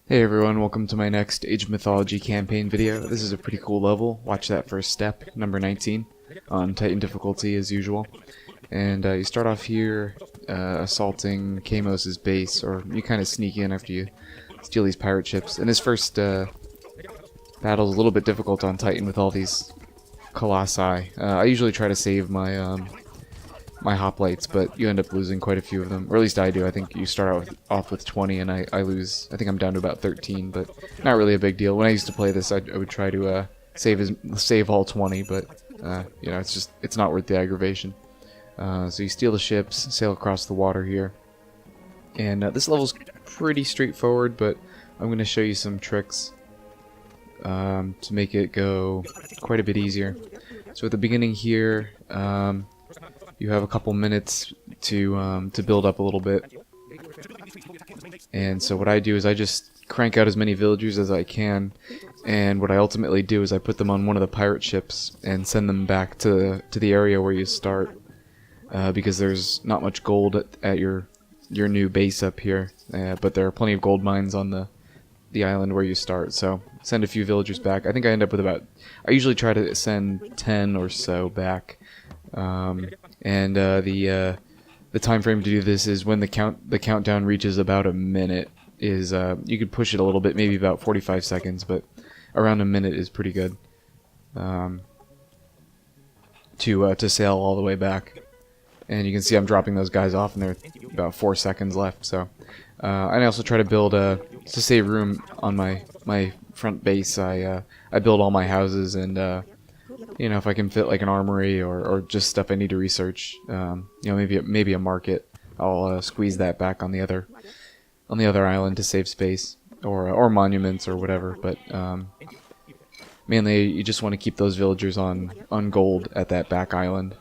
Hey everyone, welcome to my next Age of Mythology campaign video. This is a pretty cool level. Watch that first step, number 19, on Titan difficulty as usual. And you start off here assaulting Kamos' base, or you kind of sneak in after you steal these pirate ships. And this first battle is a little bit difficult on Titan with all these colossi. I usually try to save my my hoplites, but you end up losing quite a few of them, or at least I do. I think you start off with 20 and I lose. I think I'm down to about 13, but not really a big deal. When I used to play this, I would try to save all 20, but you know, it's not worth the aggravation. So you steal the ships, sail across the water here, and this level's pretty straightforward, but I'm going to show you some tricks to make it go quite a bit easier. So at the beginning here, you have a couple minutes to build up a little bit, and so what I do is I just crank out as many villagers as I can, and what I ultimately do is I put them on one of the pirate ships and send them back to the area where you start, because there's not much gold at your new base up here, but there are plenty of gold mines on the island where you start. So send a few villagers back. I think I end up with I usually try to send 10 or so back. And the time frame to do this is when the countdown reaches about a minute. You could push it a little bit, maybe about 45 seconds, but around a minute is pretty good to sail all the way back. And you can see I'm dropping those guys off, and there are about 4 seconds left. So I also try to build to save room on my front base. I build all my houses, and you know, if I can fit like an armory or just stuff I need to research, you know, maybe a market, I'll squeeze that back on the other island to save space, or monuments or whatever. But mainly you just want to keep those villagers on gold at that back island,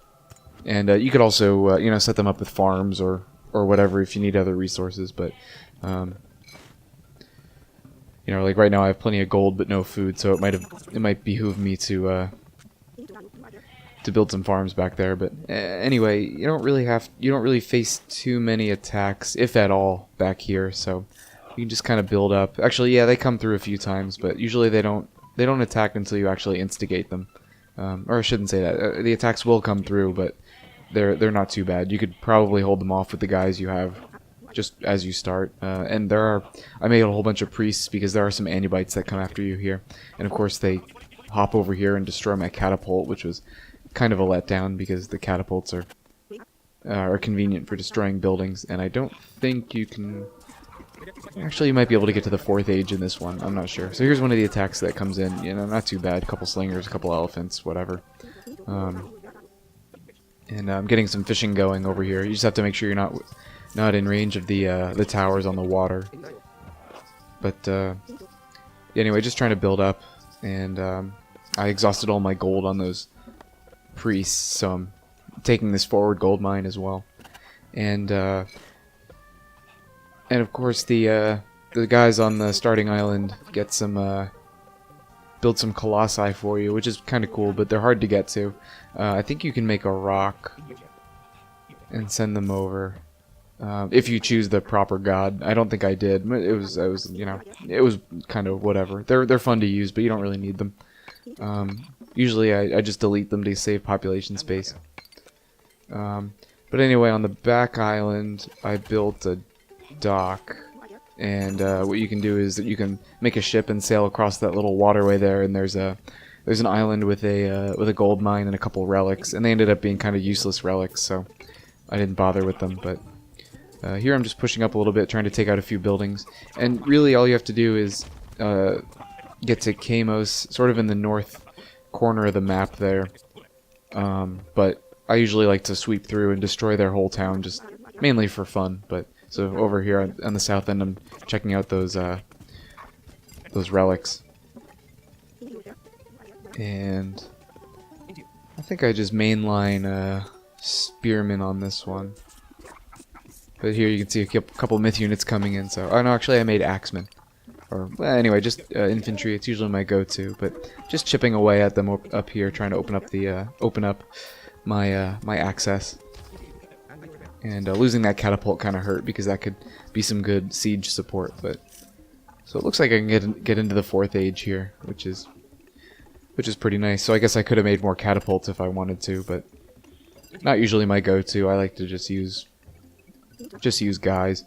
and you could also you know, set them up with farms or whatever if you need other resources. But you know, like right now I have plenty of gold but no food, so it might behoove me to build some farms back there. But anyway, you don't really face too many attacks, if at all, back here, so you can just kind of build up. Actually, yeah, they come through a few times, but usually they don't attack until you actually instigate them. Or I shouldn't say that. The attacks will come through, but they're not too bad. You could probably hold them off with the guys you have just as you start. And I made a whole bunch of priests because there are some Anubites that come after you here, and of course they hop over here and destroy my catapult, which was kind of a letdown because the catapults are convenient for destroying buildings, and I don't think you can. Actually, you might be able to get to the 4th age in this one. I'm not sure. So here's one of the attacks that comes in. You know, not too bad. A couple slingers, a couple elephants, whatever. And I'm getting some fishing going over here. You just have to make sure you're not in range of the towers on the water. But anyway, just trying to build up, and I exhausted all my gold on those priests, so I'm taking this forward gold mine as well. And of course the guys on the starting island get build some colossi for you, which is kind of cool, but they're hard to get to. I think you can make a rock and send them over if you choose the proper god. I don't think I did. It was you know, it was kind of whatever. They're fun to use, but you don't really need them. Usually I just delete them to save population space. But anyway, on the back island I built a dock, and what you can do is that you can make a ship and sail across that little waterway there, and there's an island with a gold mine and a couple relics, and they ended up being kind of useless relics, so I didn't bother with them. But here I'm just pushing up a little bit, trying to take out a few buildings, and really all you have to do is get to Kamos, sort of in the north corner of the map there. But I usually like to sweep through and destroy their whole town, just mainly for fun. But so over here on the south end, I'm checking out those relics, and I think I just mainline spearmen on this one. But here you can see a couple myth units coming in. So, oh no, actually I made axemen. Or, well, anyway, just infantry. It's usually my go-to, but just chipping away at them up here, trying to open up my my access. And losing that catapult kind of hurt because that could be some good siege support, but So it looks like I can get into the 4th age here, which is pretty nice. So I guess I could have made more catapults if I wanted to, but not usually my go-to. I like to just use guys.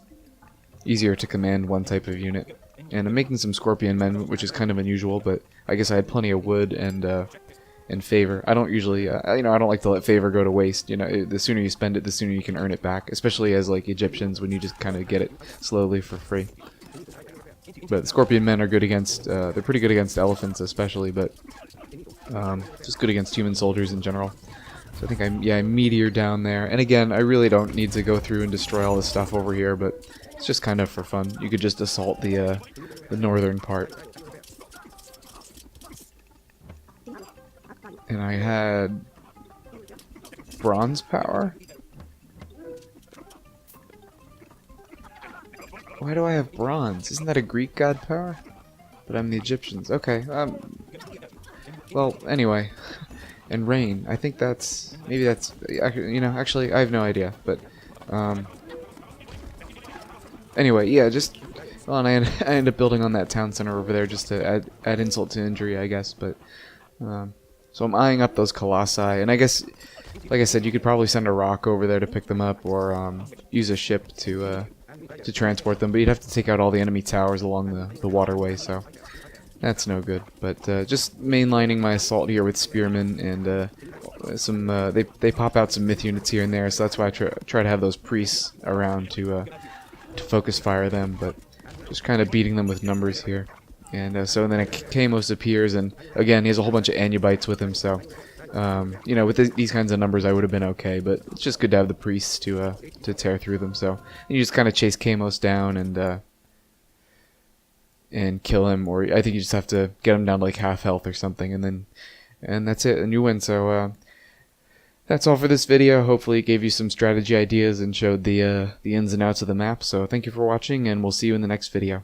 Easier to command one type of unit. And I'm making some scorpion men, which is kind of unusual, but I guess I had plenty of wood and favor. I don't usually, I don't like to let favor go to waste. You know, the sooner you spend it, the sooner you can earn it back. Especially as like Egyptians, when you just kind of get it slowly for free. But the scorpion men are good against, they're pretty good against elephants especially, but just good against human soldiers in general. So I think I meteor down there. And again, I really don't need to go through and destroy all this stuff over here, but it's just kind of for fun. You could just assault the northern part. And I had bronze power? Why do I have bronze? Isn't that a Greek god power? But I'm the Egyptians. Okay, well, anyway. And rain. I think that's... Maybe that's... You know, actually, I have no idea. But, anyway, yeah, just... Well, and I ended up building on that town center over there just to add insult to injury, I guess. But, so I'm eyeing up those colossi. And I guess, like I said, you could probably send a rock over there to pick them up. Or, use a ship to transport them. But you'd have to take out all the enemy towers along the waterway, so... That's no good, but just mainlining my assault here with spearmen and some. They pop out some myth units here and there, so that's why I try to have those priests around to focus fire them. But just kind of beating them with numbers here, and so then Kamos appears, and again he has a whole bunch of Anubites with him. So you know, with these kinds of numbers, I would have been okay, but it's just good to have the priests to tear through them. So and you just kind of chase Kamos down and kill him, or I think you just have to get him down to like half health or something, and that's it, and you win. So that's all for this video. Hopefully it gave you some strategy ideas and showed the ins and outs of the map. So thank you for watching, and we'll see you in the next video.